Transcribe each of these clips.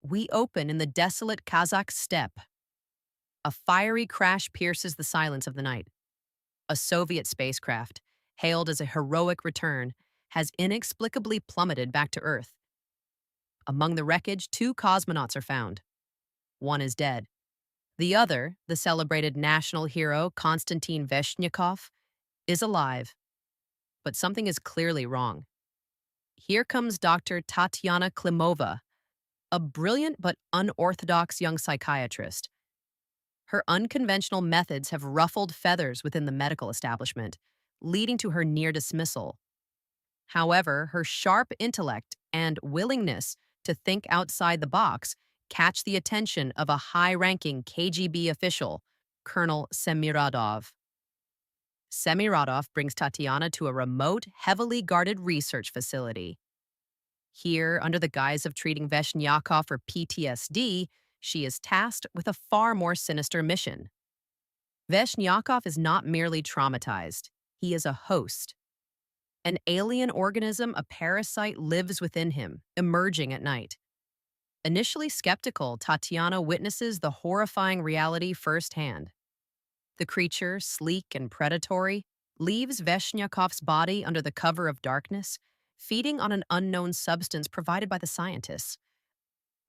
We open in the desolate Kazakh steppe. A fiery crash pierces the silence of the night. A Soviet spacecraft, hailed as a heroic return, has inexplicably plummeted back to Earth. Among the wreckage, two cosmonauts are found. One is dead. The other, the celebrated national hero Konstantin Veshnyakov, is alive. But something is clearly wrong. Here comes Dr. Tatiana Klimova, a brilliant but unorthodox young psychiatrist. Her unconventional methods have ruffled feathers within the medical establishment, leading to her near dismissal. However, her sharp intellect and willingness to think outside the box catch the attention of a high-ranking KGB official, Colonel Semiradov. Semiradov brings Tatiana to a remote, heavily guarded research facility. Here, under the guise of treating Veshnyakov for PTSD, she is tasked with a far more sinister mission. Veshnyakov is not merely traumatized, he is a host. An alien organism, a parasite, lives within him, emerging at night. Initially skeptical, Tatiana witnesses the horrifying reality firsthand. The creature, sleek and predatory, leaves Veshnyakov's body under the cover of darkness, feeding on an unknown substance provided by the scientists.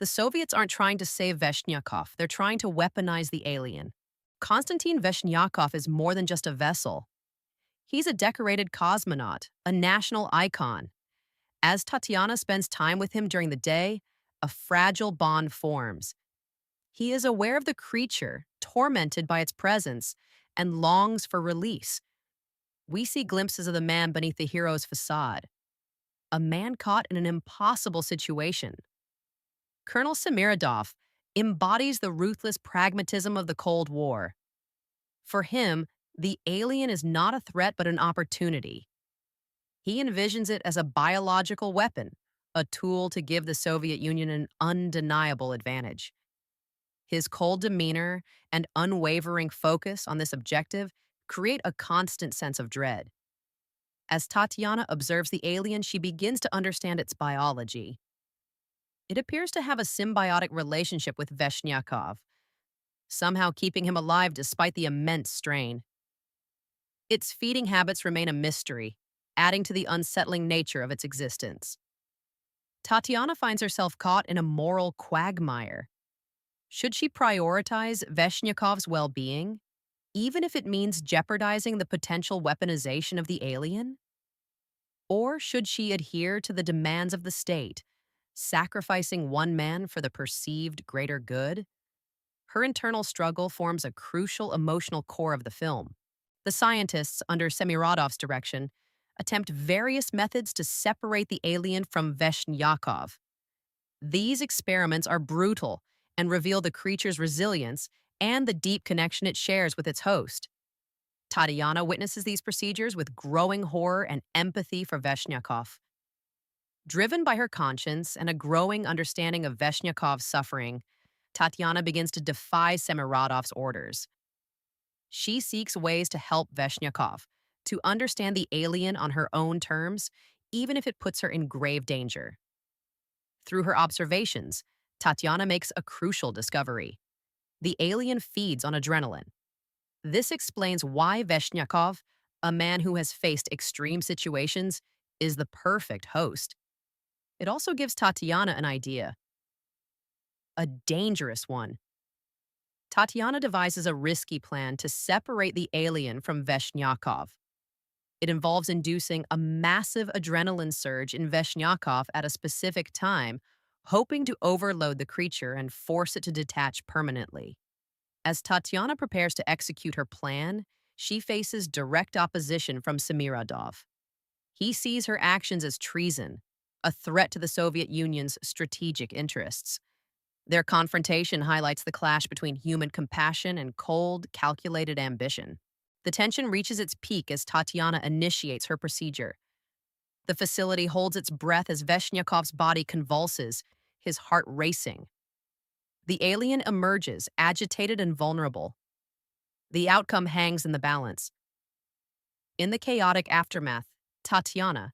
The Soviets aren't trying to save Veshnyakov, they're trying to weaponize the alien. Konstantin Veshnyakov is more than just a vessel. He's a decorated cosmonaut, a national icon. As Tatiana spends time with him during the day, a fragile bond forms. He is aware of the creature, tormented by its presence, and longs for release. We see glimpses of the man beneath the hero's facade, a man caught in an impossible situation. Colonel Semiradov embodies the ruthless pragmatism of the Cold War. For him, the alien is not a threat but an opportunity. He envisions it as a biological weapon, a tool to give the Soviet Union an undeniable advantage. His cold demeanor and unwavering focus on this objective create a constant sense of dread. As Tatiana observes the alien, she begins to understand its biology. It appears to have a symbiotic relationship with Veshnyakov, somehow keeping him alive despite the immense strain. Its feeding habits remain a mystery, adding to the unsettling nature of its existence. Tatiana finds herself caught in a moral quagmire. Should she prioritize Veshniakov's well-being, even if it means jeopardizing the potential weaponization of the alien? Or should she adhere to the demands of the state, sacrificing one man for the perceived greater good? Her internal struggle forms a crucial emotional core of the film. The scientists, under Semiradov's direction, attempt various methods to separate the alien from Veshnyakov. These experiments are brutal and reveal the creature's resilience and the deep connection it shares with its host. Tatiana witnesses these procedures with growing horror and empathy for Veshnyakov. Driven by her conscience and a growing understanding of Veshnyakov's suffering, Tatiana begins to defy Semiradov's orders. She seeks ways to help Veshnyakov, to understand the alien on her own terms, even if it puts her in grave danger. Through her observations, Tatiana makes a crucial discovery. The alien feeds on adrenaline. This explains why Veshnyakov, a man who has faced extreme situations, is the perfect host. It also gives Tatiana an idea, a dangerous one. Tatiana devises a risky plan to separate the alien from Veshnyakov. It involves inducing a massive adrenaline surge in Veshnyakov at a specific time, hoping to overload the creature and force it to detach permanently. As Tatiana prepares to execute her plan, she faces direct opposition from Semiradov. He sees her actions as treason, a threat to the Soviet Union's strategic interests. Their confrontation highlights the clash between human compassion and cold, calculated ambition. The tension reaches its peak as Tatiana initiates her procedure. The facility holds its breath as Veshniakov's body convulses, his heart racing. The alien emerges, agitated and vulnerable. The outcome hangs in the balance. In the chaotic aftermath, Tatiana,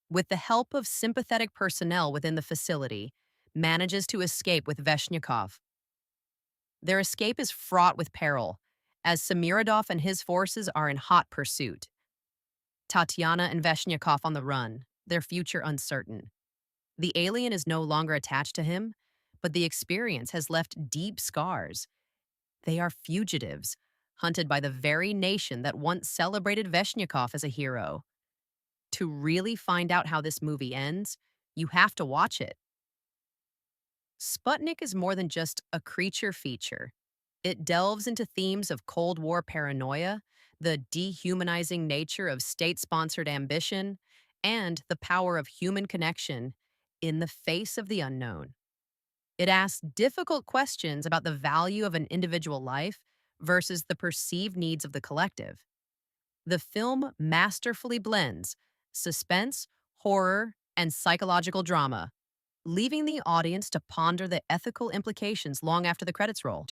with the help of sympathetic personnel within the facility, manages to escape with Veshnyakov. Their escape is fraught with peril, as Semiradov and his forces are in hot pursuit. Tatiana and Veshnyakov on the run, their future uncertain. The alien is no longer attached to him, but the experience has left deep scars. They are fugitives, hunted by the very nation that once celebrated Veshnyakov as a hero. To really find out how this movie ends, you have to watch it. Sputnik is more than just a creature feature. It delves into themes of Cold War paranoia, the dehumanizing nature of state-sponsored ambition, and the power of human connection in the face of the unknown. It asks difficult questions about the value of an individual life versus the perceived needs of the collective. The film masterfully blends suspense, horror, and psychological drama, leaving the audience to ponder the ethical implications long after the credits roll.